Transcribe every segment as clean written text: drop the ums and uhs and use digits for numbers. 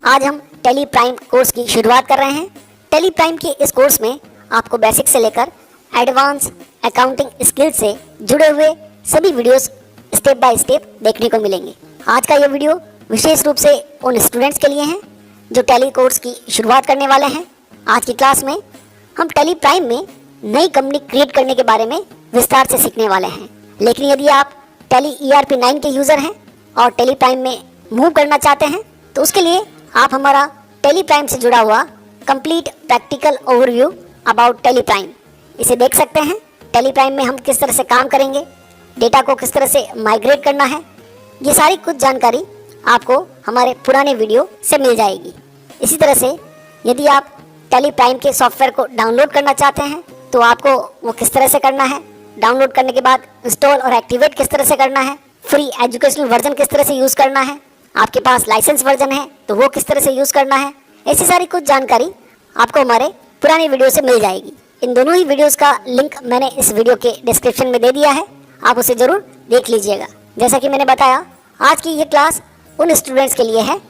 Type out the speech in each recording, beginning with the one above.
आज हम tally prime course की शुरुआत कर रहे हैं। टैली प्राइम के इस कोर्स में आपको बेसिक से लेकर एडवांस अकाउंटिंग स्किल से जुड़े हुए सभी वीडियोस स्टेप बाय स्टेप देखने को मिलेंगे। आज का यह वीडियो विशेष रूप से उन स्टूडेंट्स के लिए है जो टैली कोर्स की शुरुआत करने वाले हैं। आज की क्लास में हम टैली प्राइम में नई कंपनी क्रिएट करने के बारे में विस्तार से सीखने वाले हैं। लेकिन यदि आप टैली ERP 9 के यूज़र हैं और टैली प्राइम में मूव करना चाहते हैं तो उसके लिए आप हमारा टैली प्राइम से जुड़ा हुआ complete practical overview about tally prime इसे देख सकते हैं। टैली प्राइम में हम किस तरह से काम करेंगे, डेटा को किस तरह से माइग्रेट करना है, ये सारी कुछ जानकारी आपको हमारे पुराने वीडियो से मिल जाएगी। इसी तरह से यदि आप टैली प्राइम के सॉफ्टवेयर को डाउनलोड करना चाहते हैं तो आपको वो किस तरह से करना है, डाउनलोड करने के बाद इंस्टॉल और एक्टिवेट किस तरह से करना है, फ्री एजुकेशनल वर्जन किस तरह से यूज़ करना है, आपके पास लाइसेंस वर्जन है तो वो किस तरह से यूज़ करना है, ऐसी सारी कुछ जानकारी आपको हमारे पुराने वीडियो से मिल जाएगी। इन दोनों ही वीडियोस का लिंक मैंने इस वीडियो के डिस्क्रिप्शन में दे दिया है, आप उसे ज़रूर देख लीजिएगा। जैसा कि मैंने बताया, आज की ये क्लास उन स्टूडेंट्स के लिए है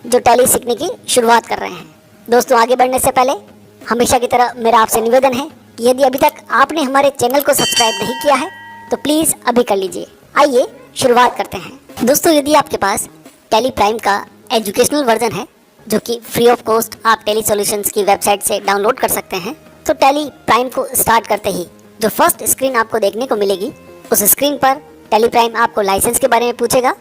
जो टैली सीखने की शुरुआत कर रहे हैं। दोस्तों, आगे बढ़ने से पहले हमेशा की तरह मेरा आपसे निवेदन है कि यदि अभी तक आपने हमारे चैनल को सब्सक्राइब नहीं किया है तो प्लीज़ अभी कर लीजिए। आइए शुरुआत करते हैं। दोस्तों, यदि आपके पास टैली प्राइम का एजुकेशनल वर्जन है जो कि फ्री ऑफ कॉस्ट आप टैली सॉल्यूशंस की वेबसाइट से डाउनलोड कर सकते हैं, तो टैली प्राइम को स्टार्ट करते ही जो फर्स्ट स्क्रीन आपको देखने को मिलेगी, उस स्क्रीन पर टैली प्राइम आपको लाइसेंस के बारे में पूछेगा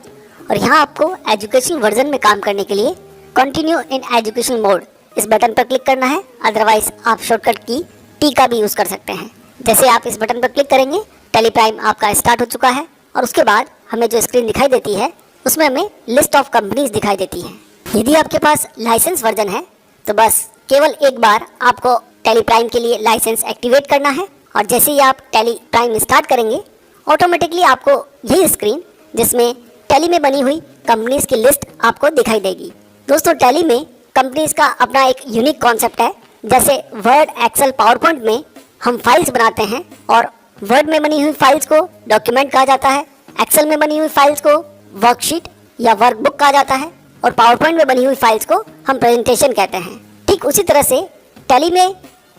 और यहाँ आपको एजुकेशनल वर्जन में काम करने के लिए कंटिन्यू इन एजुकेशनल मोड इस बटन पर क्लिक करना है। अदरवाइज आप शॉर्टकट की T का भी यूज़ कर सकते हैं। जैसे आप इस बटन पर क्लिक करेंगे, टैली प्राइम आपका स्टार्ट हो चुका है और उसके बाद हमें जो स्क्रीन दिखाई देती है उसमें हमें लिस्ट ऑफ कंपनीज दिखाई देती है। यदि आपके पास लाइसेंस वर्जन है तो बस केवल एक बार आपको टैली प्राइम के लिए लाइसेंस एक्टिवेट करना है और जैसे ही आप टैली प्राइम स्टार्ट करेंगे, ऑटोमेटिकली आपको यही स्क्रीन जिसमें टैली में बनी हुई कंपनीज की लिस्ट आपको दिखाई देगी। दोस्तों, टैली में कंपनीज का अपना एक यूनिक कॉन्सेप्ट है। जैसे वर्ड, एक्सेल, पावरपॉइंट में हम फाइल्स बनाते हैं और वर्ड में बनी हुई फाइल्स को डॉक्यूमेंट कहा जाता है, एक्सेल में बनी हुई फाइल्स को वर्कशीट या वर्कबुक कहा जाता है और पावरपॉइंट में बनी हुई फाइल्स को हम प्रेजेंटेशन कहते हैं। ठीक उसी तरह से टैली में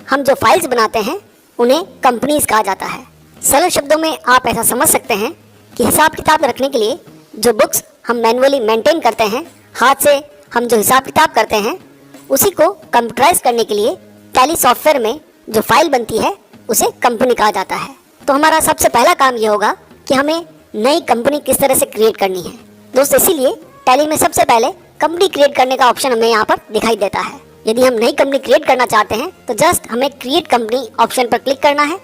हम जो फाइल्स बनाते हैं उन्हें कंपनीज कहा जाता है। सरल शब्दों में आप ऐसा समझ सकते हैं कि हिसाब किताब रखने के लिए जो बुक्स हम मैनुअली मेंटेन करते हैं, हाथ से हम जो हिसाब किताब करते हैं, उसी को कंप्यूटराइज करने के लिए टैली सॉफ्टवेयर में जो फाइल बनती है उसे कंपनी कहा जाता है। तो हमारा सबसे पहला काम ये होगा कि हमें नई कंपनी किस तरह से क्रिएट करनी है। दोस्तों, इसीलिए टैली में सबसे पहले कंपनी क्रिएट करने का ऑप्शन हमें यहाँ पर दिखाई देता है। यदि हम नई कंपनी क्रिएट करना चाहते हैं तो जस्ट हमें क्रिएट कंपनी ऑप्शन पर क्लिक करना है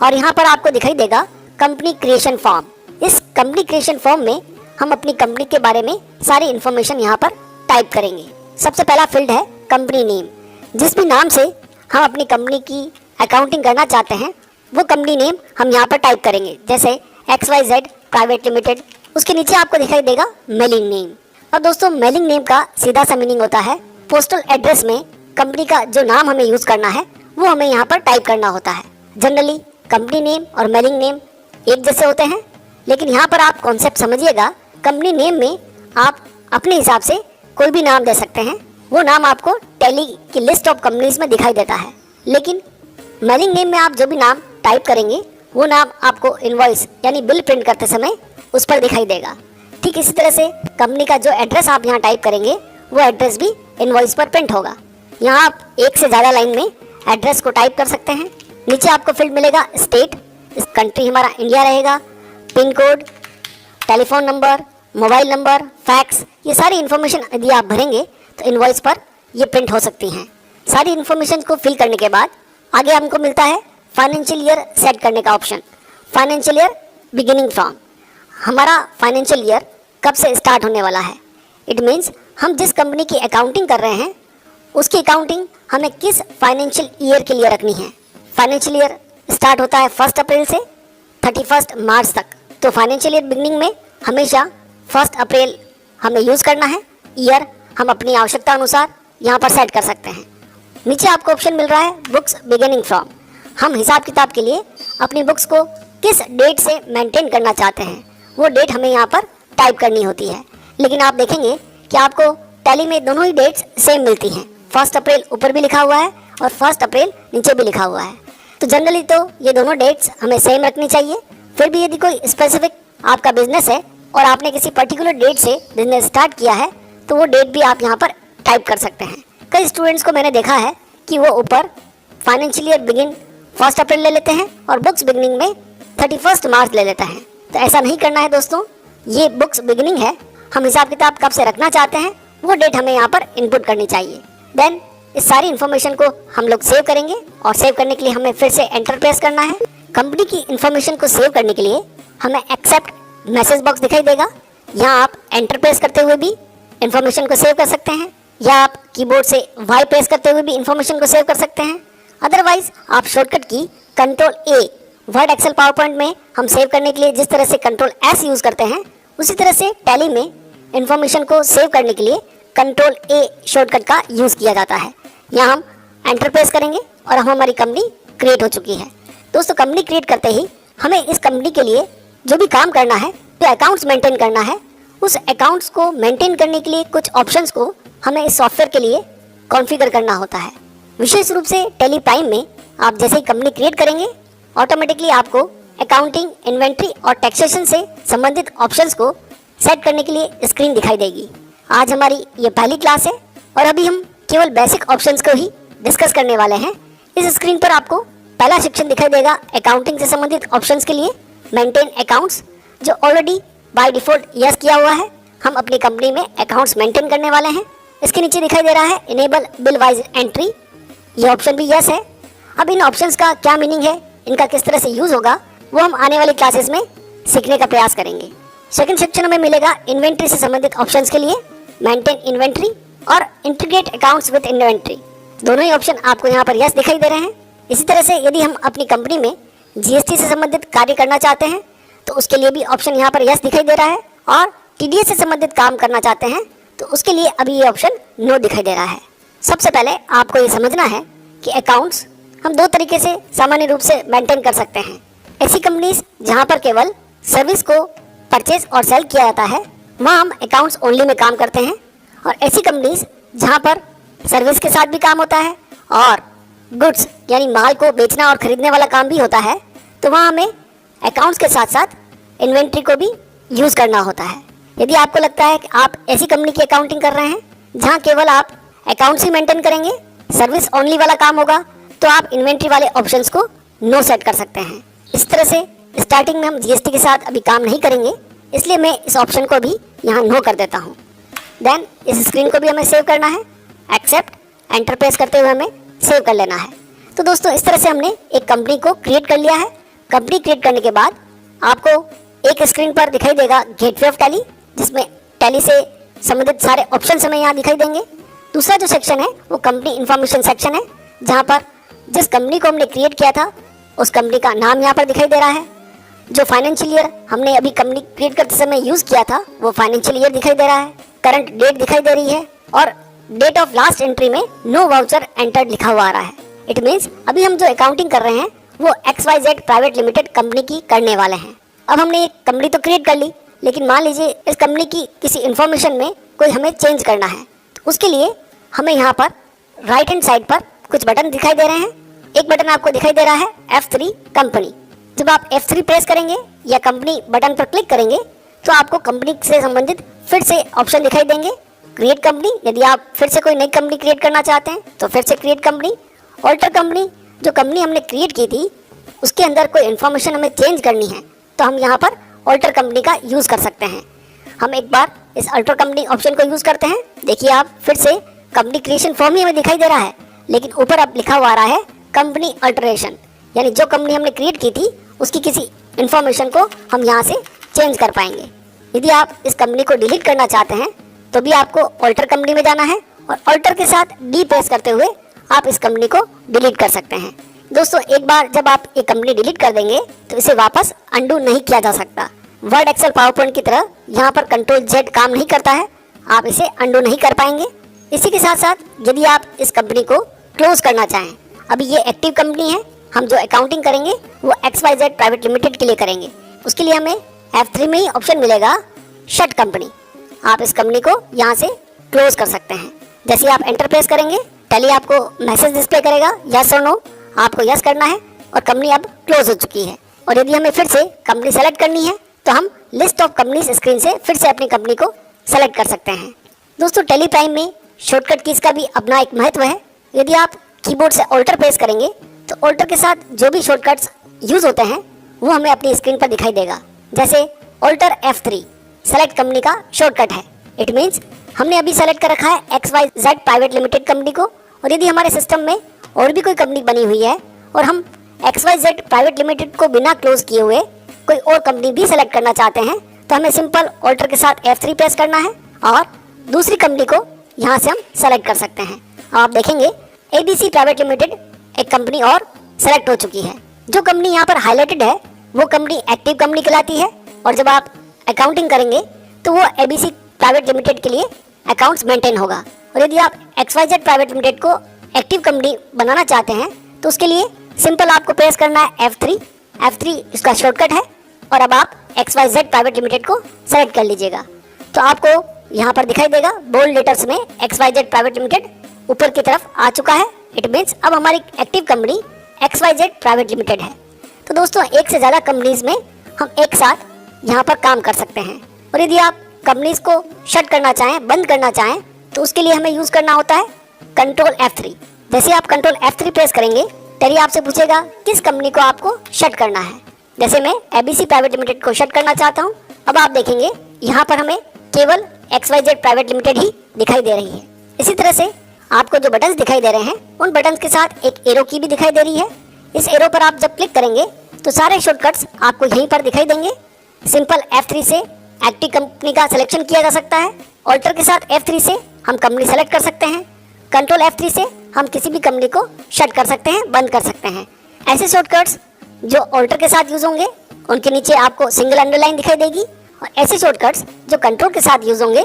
और यहाँ पर आपको दिखाई देगा कंपनी क्रिएशन फॉर्म। इस कंपनी क्रिएशन फॉर्म में हम अपनी कंपनी के बारे में सारी इन्फॉर्मेशन यहाँ पर टाइप करेंगे। सबसे पहला फील्ड है कंपनी नेम। जिस भी नाम से हम अपनी कंपनी की अकाउंटिंग करना चाहते हैं वो कंपनी नेम हम यहाँ पर टाइप करेंगे। जैसे XYZ प्राइवेट लिमिटेड, उसके नीचे आपको दिखाई देगा मेलिंग नेम। और दोस्तों, मेलिंग नेम का सीधा सा मीनिंग होता है पोस्टल एड्रेस में कंपनी का जो नाम हमें यूज़ करना है वो हमें यहाँ पर टाइप करना होता है। जनरली कंपनी नेम और मेलिंग नेम एक जैसे होते हैं, लेकिन यहाँ पर आप कॉन्सेप्ट समझिएगा। कंपनी नेम में आप अपने हिसाब से कोई भी नाम दे सकते हैं, वो नाम आपको टैली की लिस्ट ऑफ कंपनीज में दिखाई देता है। लेकिन मेलिंग नेम में आप जो भी नाम टाइप करेंगे वो नाम आपको इनवॉइस यानी बिल प्रिंट करते समय उस पर दिखाई देगा। ठीक इसी तरह से कंपनी का जो एड्रेस आप यहाँ टाइप करेंगे वो एड्रेस भी इनवॉइस पर प्रिंट होगा। यहाँ आप एक से ज़्यादा लाइन में एड्रेस को टाइप कर सकते हैं। नीचे आपको फील्ड मिलेगा स्टेट, इस कंट्री हमारा इंडिया रहेगा, pin code, telephone number, mobile number, fax, ये सारी इन्फॉर्मेशन यदि आप भरेंगे तो इनवॉइस पर ये प्रिंट हो सकती हैं। सारी इन्फॉर्मेशन को फिल करने के बाद आगे हमको मिलता है फाइनेंशियल ईयर सेट करने का option. Financial year beginning from, हमारा फाइनेंशियल ईयर कब से स्टार्ट होने वाला है। इट मीन्स हम जिस कंपनी की अकाउंटिंग कर रहे हैं उसकी अकाउंटिंग हमें किस फाइनेंशियल ईयर के लिए रखनी है। फाइनेंशियल ईयर स्टार्ट होता है 1 अप्रैल से 31 मार्च तक। तो फाइनेंशियल ईयर बिगिनिंग में हमेशा 1 अप्रैल हमें यूज़ करना है। ईयर हम अपनी आवश्यकता अनुसार यहाँ पर सेट कर सकते हैं। नीचे आपको ऑप्शन मिल रहा है बुक्स बिगिनिंग फ्रॉम। हम हिसाब किताब के लिए अपनी बुक्स को किस डेट से मेंटेन करना चाहते हैं वो डेट हमें यहाँ पर टाइप करनी होती है। लेकिन आप देखेंगे कि आपको टैली में दोनों ही डेट्स सेम मिलती हैं। 1 अप्रैल ऊपर भी लिखा हुआ है और 1 अप्रैल नीचे भी लिखा हुआ है। तो जनरली तो ये दोनों डेट्स हमें सेम रखनी चाहिए। फिर भी यदि कोई स्पेसिफिक आपका बिजनेस है और आपने किसी पर्टिकुलर डेट से बिजनेस स्टार्ट किया है तो वो डेट भी आप यहाँ पर टाइप कर सकते हैं। कई स्टूडेंट्स को मैंने देखा है कि वो ऊपर फाइनेंशियल ईयर बिगिन 1 अप्रैल ले लेते हैं और बुक्स बिगिनिंग में 31 मार्च ले लेते हैं। तो ऐसा नहीं करना है दोस्तों। ये बुक्स बिगिनिंग है, हम हिसाब किताब कब से रखना चाहते हैं वो डेट हमें यहाँ पर इनपुट करनी चाहिए। देन इस सारी इन्फॉर्मेशन को हम लोग सेव करेंगे और सेव करने के लिए हमें फिर से एंटर प्रेस करना है। कंपनी की इन्फॉर्मेशन को सेव करने के लिए हमें एक्सेप्ट मैसेज बॉक्स दिखाई देगा। यहाँ आप एंटर प्रेस करते हुए भी इन्फॉर्मेशन को सेव कर सकते हैं या आप कीबोर्ड से वाई प्रेस करते हुए भी इन्फॉर्मेशन को सेव कर सकते हैं। अदरवाइज आप शॉर्टकट की control A word Excel PowerPoint में हम सेव करने के लिए जिस तरह से कंट्रोल एस यूज़ करते हैं उसी तरह से टैली में इन्फॉर्मेशन को सेव करने के लिए कंट्रोल ए शॉर्टकट का यूज़ किया जाता है। यहाँ हम एंटर प्रेस करेंगे और हमारी कंपनी क्रिएट हो चुकी है। दोस्तों कंपनी क्रिएट करते ही हमें इस कंपनी के लिए जो भी काम करना है, जो अकाउंट्स मेंटेन करना है, उस अकाउंट्स को मेंटेन करने के लिए कुछ ऑप्शंस को हमें इस सॉफ्टवेयर के लिए कॉन्फ़िगर करना होता है। विशेष रूप से टैली प्राइम में आप जैसे ही कंपनी क्रिएट करेंगे ऑटोमेटिकली आपको अकाउंटिंग, इन्वेंट्री और टैक्सेशन से संबंधित ऑप्शंस को सेट करने के लिए स्क्रीन दिखाई देगी। आज हमारी ये पहली क्लास है और अभी हम केवल बेसिक ऑप्शंस को ही डिस्कस करने वाले हैं। इस स्क्रीन पर आपको पहला सेक्शन दिखाई देगा अकाउंटिंग से संबंधित ऑप्शंस के लिए मेंटेन अकाउंट्स, जो ऑलरेडी बाय डिफॉल्ट यस किया हुआ है। हम अपनी कंपनी में अकाउंट्स मेंटेन करने वाले हैं। इसके नीचे दिखाई दे रहा है इनेबल बिल वाइज एंट्री, ये ऑप्शन भी यस है। अब इन ऑप्शंस का क्या मीनिंग है, इनका किस तरह से यूज होगा, वो हम आने वाली क्लासेस में सीखने का प्रयास करेंगे। सेकंड सेक्शन में मिलेगा इन्वेंट्री से संबंधित ऑप्शंस के लिए मेंटेन इन्वेंट्री और इंटीग्रेट अकाउंट्स विद इन्वेंट्री। दोनों ही ऑप्शन आपको यहाँ पर यस दिखाई दे रहे हैं। इसी तरह से यदि हम अपनी कंपनी में जीएसटी से संबंधित कार्य करना चाहते हैं तो उसके लिए भी ऑप्शन यहाँ पर यस दिखाई दे रहा है और टीडीएस से संबंधित काम करना चाहते हैं तो उसके लिए अभी ये ऑप्शन नो दिखाई दे रहा है। सबसे पहले आपको ये समझना है कि अकाउंट्स हम दो तरीके से सामान्य रूप से मेंटेन कर सकते हैं। ऐसी कंपनीज जहाँ पर केवल सर्विस को परचेज और सेल किया जाता है वहाँ हम अकाउंट्स ओनली में काम करते हैं, और ऐसी कंपनीज जहाँ पर सर्विस के साथ भी काम होता है और गुड्स यानी माल को बेचना और खरीदने वाला काम भी होता है तो वहाँ हमें अकाउंट्स के साथ साथ इन्वेंट्री को भी यूज़ करना होता है। यदि आपको लगता है कि आप ऐसी कंपनी की अकाउंटिंग कर रहे हैं जहाँ केवल आप अकाउंट्स ही मेंटेन करेंगे, सर्विस ओनली वाला काम होगा, तो आप इन्वेंट्री वाले ऑप्शंस को नो सेट कर सकते हैं। इस तरह से स्टार्टिंग में हम जीएसटी के साथ अभी काम नहीं करेंगे, इसलिए मैं इस ऑप्शन को भी यहाँ नो कर देता हूँ। देन इस स्क्रीन को भी हमें सेव करना है, एक्सेप्ट एंटर प्रेस करते हुए हमें सेव कर लेना है। तो दोस्तों इस तरह से हमने एक कंपनी को क्रिएट कर लिया है। कंपनी क्रिएट करने के बाद आपको एक स्क्रीन पर दिखाई देगा गेटवे ऑफ टैली, जिसमें टैली से संबंधित सारे ऑप्शन हमें यहाँ दिखाई देंगे। दूसरा जो सेक्शन है वो कंपनी इन्फॉर्मेशन सेक्शन है, जहाँ पर जिस कंपनी को हमने क्रिएट किया था उस कंपनी का नाम यहाँ पर दिखाई दे रहा है। जो फाइनेंशियल ईयर हमने अभी कंपनी क्रिएट करते समय यूज़ किया था वो फाइनेंशियल ईयर दिखाई दे रहा है। करंट डेट दिखाई दे रही है और डेट ऑफ लास्ट एंट्री में नो वाउचर एंटर्ड लिखा हुआ आ रहा है। इट मीन्स अभी हम जो अकाउंटिंग कर रहे हैं वो XYZ प्राइवेट लिमिटेड कंपनी की करने वाले हैं। अब हमने एक कंपनी तो क्रिएट कर ली, लेकिन मान लीजिए इस कंपनी की किसी इन्फॉर्मेशन में कोई हमें चेंज करना है तो उसके लिए हमें यहाँ पर राइट हैंड साइड पर कुछ बटन दिखाई दे रहे हैं। एक बटन आपको दिखाई दे रहा है F3 कंपनी। जब आप F3 प्रेस करेंगे या कंपनी बटन पर क्लिक करेंगे तो आपको कंपनी से संबंधित फिर से ऑप्शन दिखाई देंगे। क्रिएट कंपनी, यदि आप फिर से कोई नई कंपनी क्रिएट करना चाहते हैं तो फिर से क्रिएट कंपनी। ऑल्टर कंपनी, जो कंपनी हमने क्रिएट की थी उसके अंदर कोई इन्फॉर्मेशन हमें चेंज करनी है तो हम यहाँ पर ऑल्टर कंपनी का यूज़ कर सकते हैं। हम एक बार इस अल्टर कंपनी ऑप्शन को यूज़ करते हैं। देखिए आप फिर से कंपनी क्रिएशन फॉर्म ही हमें दिखाई दे रहा है, लेकिन ऊपर अब लिखा हुआ आ रहा है कंपनी अल्टरेशन, यानी जो कंपनी हमने क्रिएट की थी उसकी किसी इन्फॉर्मेशन को हम यहाँ से चेंज कर पाएंगे। यदि आप इस कंपनी को डिलीट करना चाहते हैं तो भी आपको ऑल्टर कंपनी में जाना है और ऑल्टर के साथ डी प्रेस करते हुए आप इस कंपनी को डिलीट कर सकते हैं। दोस्तों एक बार जब आप ये कंपनी डिलीट कर देंगे तो इसे वापस अंडू नहीं किया जा सकता। वर्ड एक्सेल पावर पॉइंट की तरह यहाँ पर कंट्रोल Z काम नहीं करता है, आप इसे अंडू नहीं कर पाएंगे। इसी के साथ साथ यदि आप इस कंपनी को क्लोज करना चाहें, अभी ये एक्टिव कंपनी है, हम जो अकाउंटिंग करेंगे वो XYZ प्राइवेट लिमिटेड के लिए करेंगे, उसके लिए हमें F3 में ही ऑप्शन मिलेगा शट कंपनी। आप इस कंपनी को यहाँ से क्लोज कर सकते हैं। जैसे ही आप एंटर प्रेस करेंगे, टैली आपको मैसेज डिस्प्ले करेगा यस और नो, आपको यस करना है और कंपनी अब क्लोज हो चुकी है। और यदि हमें फिर से कंपनी सेलेक्ट करनी है तो हम लिस्ट ऑफ कंपनीज स्क्रीन से फिर से अपनी कंपनी को सेलेक्ट कर सकते हैं। दोस्तों, टैली प्राइम में शॉर्टकट कीज का भी अपना एक महत्व है। यदि आप कीबोर्ड से ऑल्टर प्रेस करेंगे तो ऑल्टर के साथ जो भी शॉर्टकट्स यूज होते हैं वो हमें अपनी स्क्रीन पर दिखाई देगा। जैसे ऑल्टर F3 सेलेक्ट कंपनी का शॉर्टकट है। इट मीन्स हमने अभी सेलेक्ट कर रखा है XYZ प्राइवेट लिमिटेड कंपनी को, और यदि हमारे सिस्टम में और भी कोई कंपनी बनी हुई है और हम XYZ प्राइवेट लिमिटेड को बिना क्लोज किए हुए कोई और कंपनी भी सेलेक्ट करना चाहते हैं तो हमें सिंपल ऑल्टर के साथ F3 प्रेस करना है और दूसरी कंपनी को यहाँ से हम सेलेक्ट कर सकते हैं। आप देखेंगे ABC प्राइवेट लिमिटेड एक कंपनी और सेलेक्ट हो चुकी है। जो कंपनी यहाँ पर हाईलाइटेड है वो कंपनी एक्टिव कंपनी कहलाती है, और जब आप अकाउंटिंग करेंगे तो वो ABC प्राइवेट लिमिटेड के लिए अकाउंट्स मेंटेन होगा। और यदि आप XYZ प्राइवेट लिमिटेड को एक्टिव कंपनी बनाना चाहते हैं तो उसके लिए सिंपल आपको प्रेस करना है F3 इसका शॉर्टकट है, और अब आप XYZ प्राइवेट लिमिटेड को सेलेक्ट कर लीजिएगा तो आपको यहाँ पर दिखाई देगा बोल्ड लेटर्स में XYZ प्राइवेट लिमिटेड ऊपर की तरफ आ चुका है। इट मीन्स अब हमारी active company XYZ private limited है। तो दोस्तों, एक से ज़्यादा कंपनीज में हम एक साथ यहाँ पर काम कर सकते हैं। और यदि आप कंपनीज को शट करना चाहें, बंद करना चाहें, तो उसके लिए हमें यूज़ करना होता है कंट्रोल F3। जैसे आप कंट्रोल F3 प्रेस करेंगे, टैली आपसे पूछेगा किस कंपनी को आपको शट करना है। जैसे मैं ABC प्राइवेट लिमिटेड को शट करना चाहता हूँ। अब आप देखेंगे यहाँ पर हमें केवल XYZ प्राइवेट लिमिटेड ही दिखाई दे रही है। इसी तरह से आपको जो बटन्स दिखाई दे रहे हैं उन बटन्स के साथ एक एरो की भी दिखाई दे रही है। इस एरो पर आप जब क्लिक करेंगे तो सारे शॉर्टकट्स आपको यहीं पर दिखाई देंगे। सिंपल F3 से एक्टिव कंपनी का सिलेक्शन किया जा सकता है। ऑल्टर के साथ F3 से हम कंपनी सेलेक्ट कर सकते हैं। कंट्रोल F3 से हम किसी भी कंपनी को शट कर सकते हैं, बंद कर सकते हैं। ऐसे शॉर्टकट्स जो ऑल्टर के साथ यूज होंगे उनके नीचे आपको सिंगल अंडरलाइन दिखाई देगी, और ऐसे शॉर्टकट्स जो कंट्रोल के साथ यूज होंगे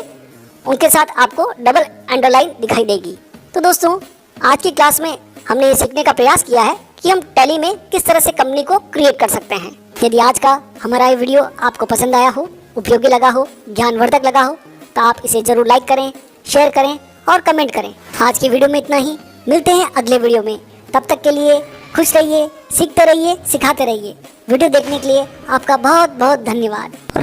उनके साथ आपको डबल अंडरलाइन दिखाई देगी। तो दोस्तों, आज की क्लास में हमने ये सीखने का प्रयास किया है कि हम टैली में किस तरह से कंपनी को क्रिएट कर सकते हैं। यदि आज का हमारा ये वीडियो आपको पसंद आया हो, उपयोगी लगा हो, ज्ञानवर्धक लगा हो, तो आप इसे जरूर लाइक करें, शेयर करें और कमेंट करें। आज की वीडियो में इतना ही। मिलते हैं अगले वीडियो में। तब तक के लिए खुश रहिए, सीखते रहिए, सिखाते रहिए। वीडियो देखने के लिए आपका बहुत बहुत धन्यवाद।